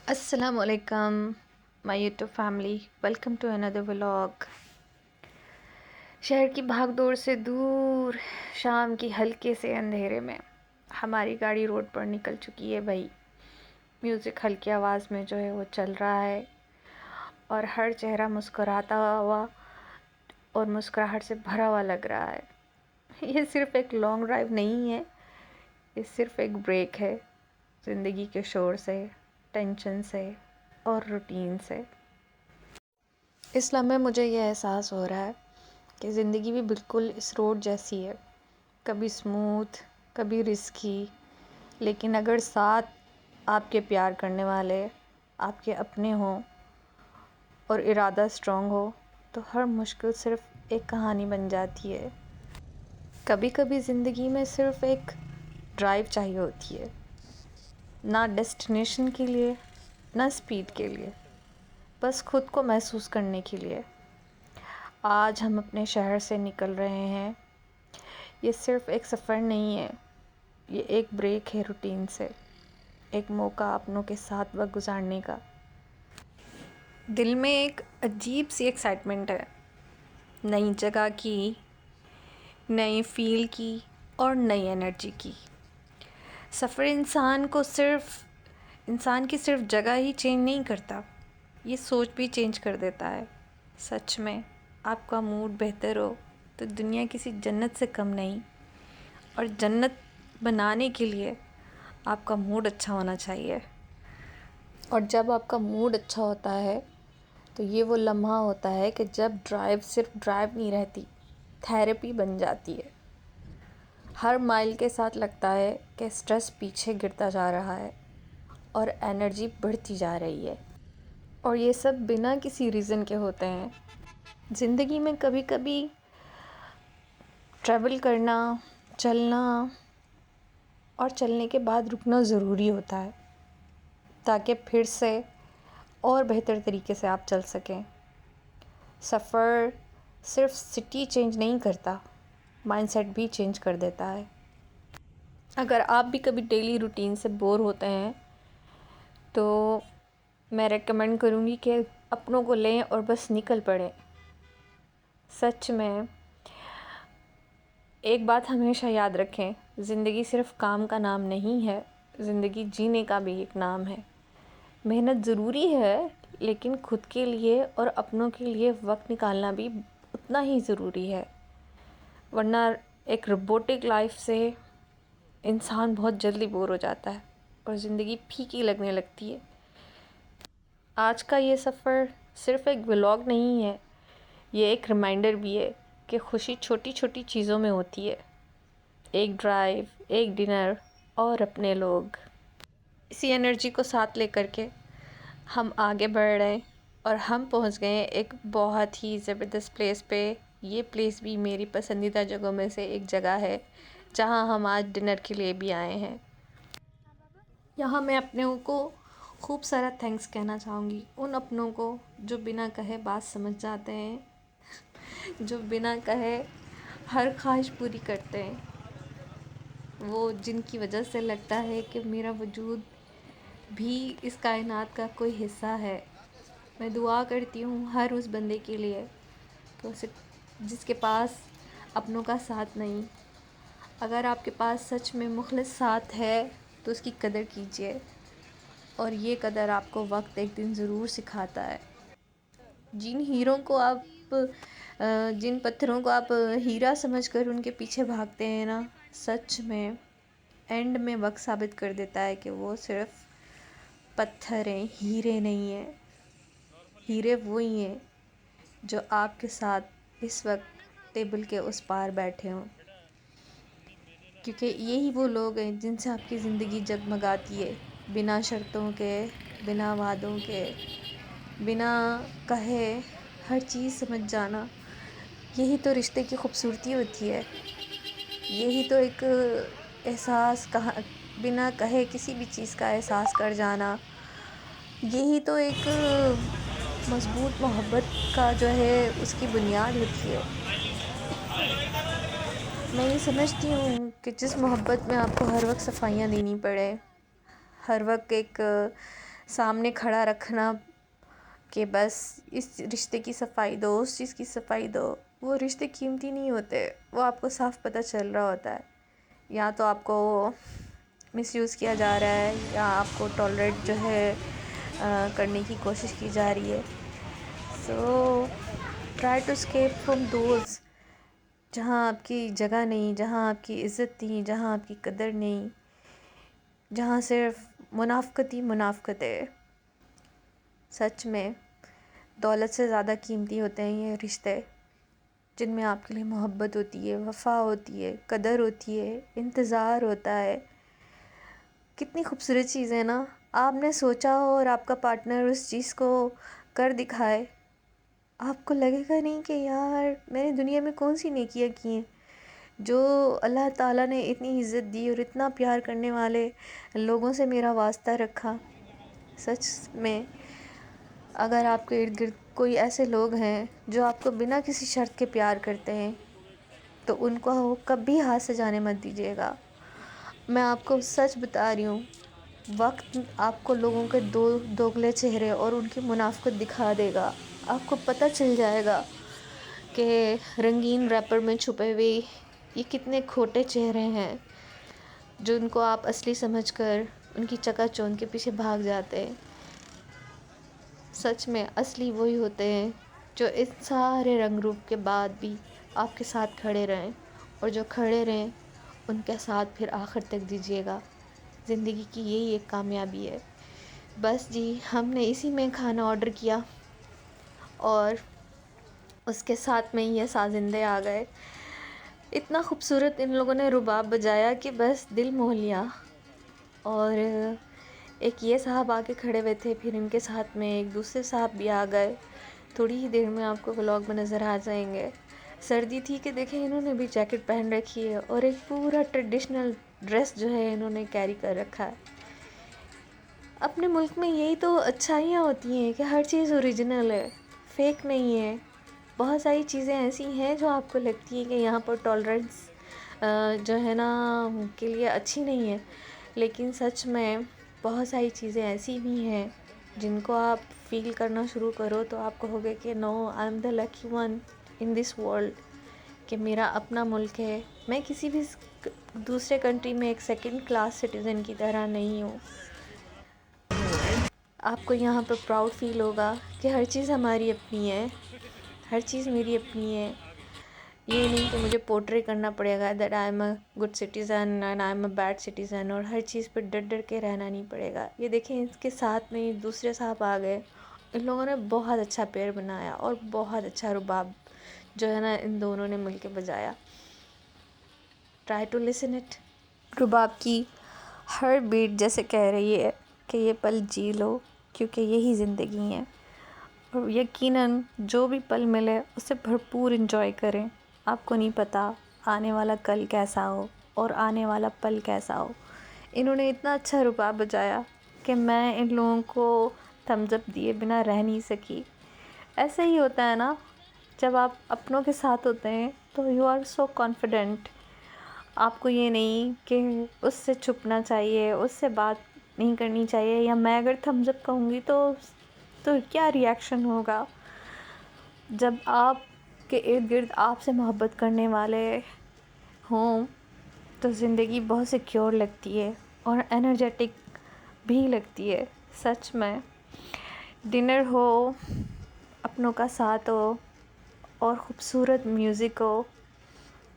السلام علیکم my YouTube family, welcome to اندر ولاگ۔ شہر کی بھاگ دوڑ سے دور، شام کی ہلکے سے اندھیرے میں ہماری گاڑی روڈ پر نکل چکی ہے بھائی۔ میوزک ہلکی آواز میں جو ہے وہ چل رہا ہے اور ہر چہرہ مسکراتا ہوا اور مسکراہٹ سے بھرا ہوا لگ رہا ہے۔ یہ صرف ایک لانگ ڈرائیو نہیں ہے، یہ صرف ایک بریک ہے زندگی کے شور سے، ٹینشن سے اور روٹین سے۔ اس لمحے مجھے یہ احساس ہو رہا ہے کہ زندگی بھی بالکل اس روڈ جیسی ہے، کبھی اسموتھ، کبھی رسکی، لیکن اگر ساتھ آپ کے پیار کرنے والے، آپ کے اپنے ہوں اور ارادہ اسٹرانگ ہو تو ہر مشکل صرف ایک کہانی بن جاتی ہے۔ کبھی کبھی زندگی میں صرف ایک ڈرائیو چاہیے ہوتی ہے، نہ ڈیسٹینیشن کے لیے نہ اسپیڈ کے لیے، بس خود کو محسوس کرنے کے لیے۔ آج ہم اپنے شہر سے نکل رہے ہیں۔ یہ صرف ایک سفر نہیں ہے، یہ ایک بریک ہے روٹین سے، ایک موقع اپنوں کے ساتھ وقت گزارنے کا۔ دل میں ایک عجیب سی ایکسائٹمنٹ ہے، نئی جگہ کی، نئی فیل کی اور نئی انرجی کی۔ سفر انسان کی صرف جگہ ہی چینج نہیں کرتا، یہ سوچ بھی چینج کر دیتا ہے۔ سچ میں آپ کا موڈ بہتر ہو تو دنیا کسی جنت سے کم نہیں، اور جنت بنانے کے لیے آپ کا موڈ اچھا ہونا چاہیے۔ اور جب آپ کا موڈ اچھا ہوتا ہے تو یہ وہ لمحہ ہوتا ہے کہ جب ڈرائیو صرف ڈرائیو نہیں رہتی، تھیراپی بن جاتی ہے۔ ہر مائل کے ساتھ لگتا ہے کہ سٹریس پیچھے گرتا جا رہا ہے اور انرجی بڑھتی جا رہی ہے، اور یہ سب بنا کسی ریزن کے ہوتے ہیں۔ زندگی میں کبھی کبھی ٹریول کرنا، چلنا اور چلنے کے بعد رکنا ضروری ہوتا ہے تاکہ پھر سے اور بہتر طریقے سے آپ چل سکیں۔ سفر صرف سٹی چینج نہیں کرتا، مائنڈ سیٹ بھی چینج کر دیتا ہے۔ اگر آپ بھی کبھی ڈیلی روٹین سے بور ہوتے ہیں تو میں ریکمینڈ کروں گی کہ اپنوں کو لیں اور بس نکل پڑیں۔ سچ میں ایک بات ہمیشہ یاد رکھیں، زندگی صرف کام کا نام نہیں ہے، زندگی جینے کا بھی ایک نام ہے۔ محنت ضروری ہے، لیکن خود کے لیے اور اپنوں کے لیے وقت نکالنا بھی اتنا ہی ضروری ہے، ورنہ ایک روبوٹک لائف سے انسان بہت جلدی بور ہو جاتا ہے اور زندگی پھیکی لگنے لگتی ہے۔ آج کا یہ سفر صرف ایک ولاگ نہیں ہے، یہ ایک ریمائنڈر بھی ہے کہ خوشی چھوٹی چھوٹی چیزوں میں ہوتی ہے، ایک ڈرائیو، ایک ڈنر اور اپنے لوگ۔ اسی انرجی کو ساتھ لے کر کے ہم آگے بڑھ رہے ہیں اور ہم پہنچ گئے ہیں ایک بہت ہی زبردست پلیس پہ۔ یہ پلیس بھی میری پسندیدہ جگہوں میں سے ایک جگہ ہے جہاں ہم آج ڈنر کے لیے بھی آئے ہیں۔ یہاں میں اپنوں کو خوب سارا تھینکس کہنا چاہوں گی، ان اپنوں کو جو بنا کہے بات سمجھ جاتے ہیں، جو بنا کہے ہر خواہش پوری کرتے ہیں، وہ جن کی وجہ سے لگتا ہے کہ میرا وجود بھی اس کائنات کا کوئی حصہ ہے۔ میں دعا کرتی ہوں ہر اس بندے کے لیے جس کے پاس اپنوں کا ساتھ نہیں۔ اگر آپ کے پاس سچ میں مخلص ساتھ ہے تو اس کی قدر کیجیے، اور یہ قدر آپ کو وقت ایک دن ضرور سکھاتا ہے۔ جن پتھروں کو آپ ہیرا سمجھ کر ان کے پیچھے بھاگتے ہیں نا، سچ میں اینڈ میں وقت ثابت کر دیتا ہے کہ وہ صرف پتھر ہیں، ہیرے نہیں ہیں۔ ہیرے وہی ہیں جو آپ کے ساتھ اس وقت ٹیبل کے اس پار بیٹھے ہوں، کیونکہ یہی وہ لوگ ہیں جن سے آپ کی زندگی جگمگاتی ہے، بنا شرطوں کے، بنا وعدوں کے، بنا کہے ہر چیز سمجھ جانا۔ یہی تو رشتے کی خوبصورتی ہوتی ہے، یہی تو ایک احساس بنا کہے کسی بھی چیز کا احساس کر جانا، یہی تو ایک مضبوط محبت کا جو ہے اس کی بنیاد ہوتی ہے۔ میں یہ سمجھتی ہوں کہ جس محبت میں آپ کو ہر وقت صفائیاں دینی پڑے، ہر وقت ایک سامنے کھڑا رکھنا کہ بس اس رشتے کی صفائی دو، اس چیز کی صفائی دو، وہ رشتے قیمتی نہیں ہوتے. وہ آپ کو صاف پتہ چل رہا ہوتا ہے، یا تو آپ کو مس یوز کیا جا رہا ہے، یا آپ کو ٹالریٹ جو ہے کرنے کی کوشش کی جا رہی ہے. So try to escape from those جہاں آپ کی جگہ نہیں، جہاں آپ کی عزت نہیں، جہاں آپ کی قدر نہیں، جہاں صرف منافقت ہی منافقت ہے. سچ میں دولت سے زیادہ قیمتی ہوتے ہیں یہ رشتے، جن میں آپ کے لیے محبت ہوتی ہے، وفا ہوتی ہے، قدر ہوتی ہے، انتظار ہوتا ہے. کتنی خوبصورت چیز ہے نا. آپ نے سوچا ہو اور آپ کا پارٹنر اس چیز کو کر دکھائے، آپ کو لگے گا نہیں کہ یار میں نے دنیا میں کون سی نیکیاں کی ہیں. جو اللہ تعالیٰ نے اتنی عزت دی اور اتنا پیار کرنے والے لوگوں سے میرا واسطہ رکھا. سچ میں اگر آپ کے ارد گرد کوئی ایسے لوگ ہیں جو آپ کو بنا کسی شرط کے پیار کرتے ہیں، تو ان کو کبھی ہاتھ سے جانے مت دیجیے گا. میں آپ کو سچ بتا رہی ہوں، وقت آپ کو لوگوں کے دوگلے چہرے اور ان کی منافقت دکھا دے گا. آپ کو پتہ چل جائے گا کہ رنگین ریپر میں چھپے ہوئے یہ کتنے کھوٹے چہرے ہیں، جن کو آپ اصلی سمجھ کر ان کی چکا چوند کے پیچھے بھاگ جاتے ہیں. سچ میں اصلی وہی ہوتے ہیں جو اس سارے رنگ روپ کے بعد بھی آپ کے ساتھ کھڑے رہیں، اور جو کھڑے رہیں ان کے ساتھ پھر آخر تک دیجیے گا. زندگی کی یہی ایک کامیابی ہے. بس جی، ہم نے اسی میں کھانا آرڈر کیا اور اس کے ساتھ میں یہ سازندے آ گئے. اتنا خوبصورت ان لوگوں نے رباب بجایا کہ بس دل موہ لیا. اور ایک یہ صاحب آ کے کھڑے ہوئے تھے، پھر ان کے ساتھ میں ایک دوسرے صاحب بھی آ گئے. تھوڑی ہی دیر میں آپ کو ولاگ میں نظر آ جائیں گے. سردی تھی کہ دیکھیں انہوں نے بھی جیکٹ پہن رکھی ہے، اور ایک پورا ٹریڈیشنل ڈریس جو ہے انہوں نے کیری کر رکھا ہے. اپنے ملک میں یہی تو اچھائیاں ہوتی ہیں کہ ہر چیز اوریجنل ہے، فیک نہیں ہے. بہت ساری چیزیں ایسی ہیں جو آپ کو لگتی ہے کہ یہاں پر ٹالرنس جو ہے نا کے لیے اچھی نہیں ہے، لیکن سچ میں بہت ساری چیزیں ایسی بھی ہیں جن کو آپ فیل کرنا شروع کرو تو آپ کہو گے کہ no, I am the lucky one in this world, کہ میرا اپنا ملک ہے. میں کسی بھی دوسرے کنٹری میں ایک سیکنڈ کلاس سٹیزن کی طرح نہیں ہوں. آپ کو یہاں پہ پراؤڈ فیل ہوگا کہ ہر چیز ہماری اپنی ہے، ہر چیز میری اپنی ہے. یہ نہیں کہ مجھے پورٹری کرنا پڑے گا that I am a good citizen and I am a bad citizen, اور ہر چیز پہ ڈر ڈر کے رہنا نہیں پڑے گا. یہ دیکھیں اس کے ساتھ میں دوسرے صاحب آ گئے. ان لوگوں نے بہت اچھا پیئر بنایا اور بہت اچھا رباب جو ہے نا ان دونوں نے مل کے بجایا. Try to listen it. رباب کی ہر بیٹ جیسے کہہ رہی ہے کہ یہ پل جی لو، کیونکہ یہی زندگی ہے. اور یقیناً جو بھی پل ملے اسے بھرپور انجوائے کریں. آپ کو نہیں پتہ آنے والا کل کیسا ہو اور آنے والا پل کیسا ہو. انہوں نے اتنا اچھا رباب بجایا کہ میں ان لوگوں کو تھمز اپ دیے بنا رہ نہیں سکی. ایسا ہی ہوتا ہے نا، جب آپ اپنوں کے ساتھ ہوتے ہیں تو یو آر سو کانفیڈنٹ. آپ کو یہ نہیں کہ اس سے چھپنا چاہیے، اس سے بات نہیں کرنی چاہیے، یا میں اگر تھمز اپ کہوں گی تو کیا ری ایکشن ہوگا. جب آپ کے ارد گرد آپ سے محبت کرنے والے ہوں تو زندگی بہت سیکیور لگتی ہے اور انرجیٹک بھی لگتی ہے. سچ میں ڈنر ہو، اپنوں کا ساتھ ہو اور خوبصورت میوزک ہو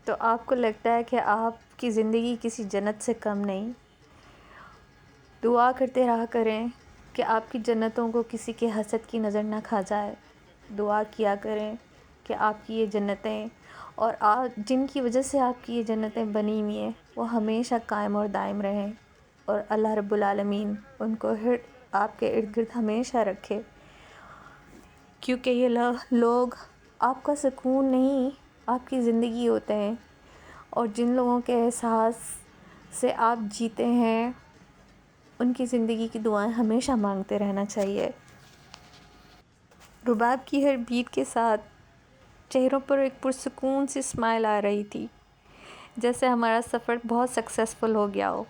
تو آپ کو لگتا ہے کہ آپ کی زندگی کسی جنت سے کم نہیں. دعا کرتے رہا کریں کہ آپ کی جنتوں کو کسی کے حسد کی نظر نہ کھا جائے. دعا کیا کریں کہ آپ کی یہ جنتیں اور جن کی وجہ سے آپ کی یہ جنتیں بنی ہوئی ہیں وہ ہمیشہ قائم اور دائم رہیں، اور اللہ رب العالمین ان کو آپ کے ارد گرد ہمیشہ رکھے. کیونکہ یہ لوگ آپ کا سکون نہیں، آپ کی زندگی ہوتے ہیں، اور جن لوگوں کے احساس سے آپ جیتے ہیں ان کی زندگی کی دعائیں ہمیشہ مانگتے رہنا چاہیے. رباب کی ہر بیٹ کے ساتھ چہروں پر ایک پرسکون سی اسمائل آ رہی تھی، جیسے ہمارا سفر بہت سکسیسفل ہو گیا ہو.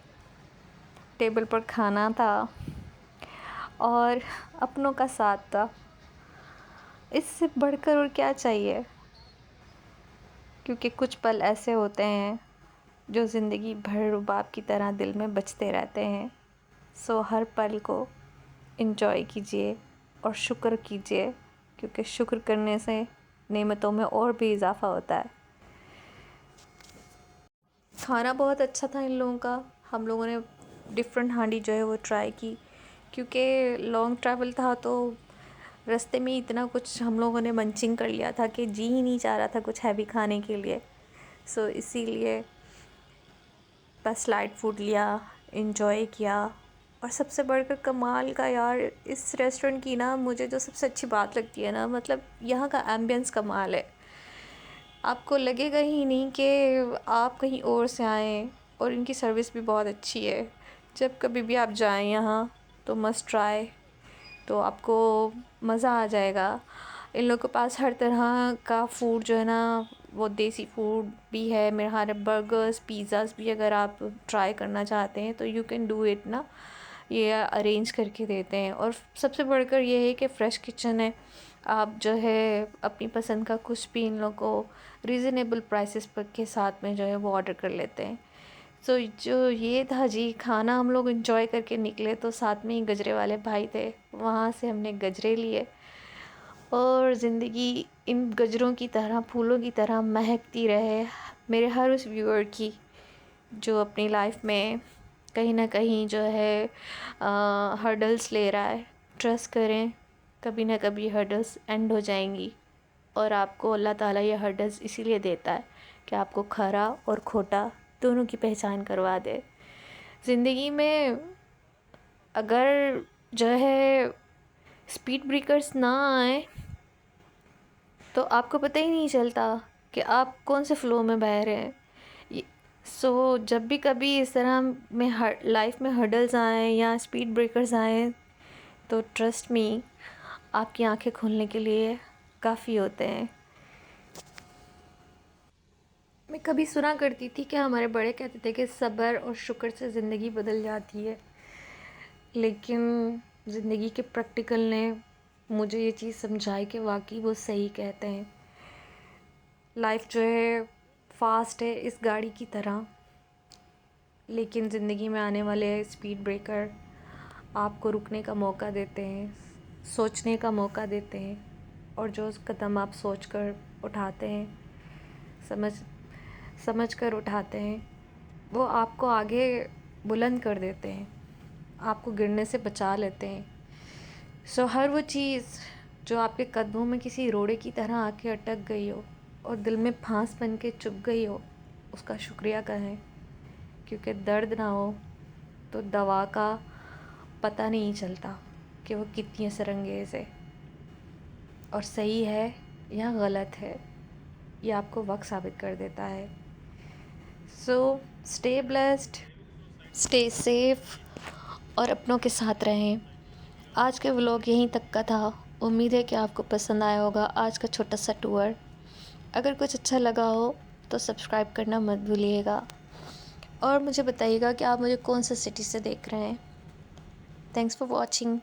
ٹیبل پر کھانا تھا اور اپنوں کا ساتھ تھا. اس سے بڑھ کر اور کیا چاہیے؟ کیونکہ کچھ پل ایسے ہوتے ہیں جو زندگی بھر رباب کی طرح دل میں بجتے رہتے ہیں. سو ہر پل کو انجوائے کیجیے اور شکر کیجیے، کیونکہ شکر کرنے سے نعمتوں میں اور بھی اضافہ ہوتا ہے. کھانا بہت اچھا تھا ان لوگوں کا. ہم لوگوں نے ڈفرینٹ ہانڈی جو ہے وہ ٹرائی کی، کیونکہ لانگ ٹریول تھا تو رستے میں اتنا کچھ ہم لوگوں نے منچنگ کر لیا تھا کہ جی ہی نہیں چاہ رہا تھا کچھ ہیوی کھانے کے لیے. سو اسی لیے بس لائٹ فوڈ لیا، انجوائے کیا. اور سب سے بڑھ کر کمال کا یار اس ریسٹورنٹ کی نا مجھے جو سب سے اچھی بات لگتی ہے نا، مطلب یہاں کا ایمبینس کمال ہے. آپ کو لگے گا ہی نہیں کہ آپ کہیں اور سے آئیں. اور ان کی سروس بھی بہت اچھی ہے. جب کبھی بھی آپ جائیں یہاں تو مسٹ ٹرائی، تو آپ کو مزہ آ جائے گا. ان لوگوں کے پاس ہر طرح کا فوڈ جو ہے نا وہ دیسی فوڈ بھی ہے. میرے خیال ہے برگرز، پیزاز بھی اگر آپ ٹرائی کرنا چاہتے ہیں تو یو کین ڈو اٹ نا. یہ ارینج کر کے دیتے ہیں. اور سب سے بڑھ کر یہ ہے کہ فریش کچن ہے. آپ جو ہے اپنی پسند کا کچھ بھی ان لوگوں کو ریزنیبل پرائسز کے ساتھ میں جو ہے وہ آرڈر کر لیتے ہیں. سو جو یہ تھا جی کھانا ہم لوگ انجوائے کر کے نکلے تو ساتھ میں ہی گجرے والے بھائی تھے، وہاں سے ہم نے گجرے لیے. اور زندگی ان گجروں کی طرح پھولوں کی طرح مہکتی رہے میرے ہر اس ویور کی جو اپنی لائف میں کہیں نہ کہیں جو ہے ہرڈلس لے رہا ہے. ٹرسٹ کریں، کبھی نہ کبھی ہرڈلس اینڈ ہو جائیں گی. اور آپ کو اللہ تعالیٰ یہ ہرڈلس اسی لیے دیتا ہے کہ آپ کو کھرا اور کھوٹا دونوں کی پہچان کروا دے. زندگی میں اگر جو ہے اسپیڈ بریکرز نہ آئیں تو آپ کو پتہ ہی نہیں چلتا کہ آپ کون سے فلو میں بہہ رہے ہیں. سو جب بھی کبھی اس طرح میں لائف میں ہرڈلز آئیں یا اسپیڈ بریکرز آئیں تو ٹرسٹ می آپ کی آنکھیں کھولنے کے لیے کافی ہوتے ہیں. میں کبھی سنا کرتی تھی کہ ہمارے بڑے کہتے تھے کہ صبر اور شکر سے زندگی بدل جاتی ہے، لیکن زندگی کے پریکٹیکل نے مجھے یہ چیز سمجھائی کہ واقعی وہ صحیح کہتے ہیں. لائف جو ہے فاسٹ ہے اس گاڑی کی طرح، لیکن زندگی میں آنے والے اسپیڈ بریکر آپ کو رکنے کا موقع دیتے ہیں، سوچنے کا موقع دیتے ہیں. اور جو قدم آپ سوچ کر اٹھاتے ہیں، سمجھ کر اٹھاتے ہیں، وہ آپ کو آگے بلند کر دیتے ہیں، آپ کو گرنے سے بچا لیتے ہیں. سو ہر وہ چیز جو آپ کے قدموں میں کسی روڑے کی طرح آ کے اٹک گئی ہو اور دل میں پھانس بن کے چبھ گئی ہو، اس کا شکریہ کہیں. کیونکہ درد نہ ہو تو دوا کا پتہ نہیں چلتا کہ وہ کتنی اثر انگیز ہے اور صحیح ہے یا غلط ہے. یہ آپ کو وقت ثابت کر دیتا ہے. So stay blessed, stay safe اور اپنوں کے ساتھ رہیں. آج کے ولاگ یہیں تک کا تھا. امید ہے کہ آپ کو پسند آیا ہوگا آج کا چھوٹا سا ٹور. اگر کچھ اچھا لگا ہو تو سبسکرائب کرنا مت بھولیے گا، اور مجھے بتائیے گا کہ آپ مجھے کون سے سٹی سے دیکھ رہے ہیں. Thanks for watching.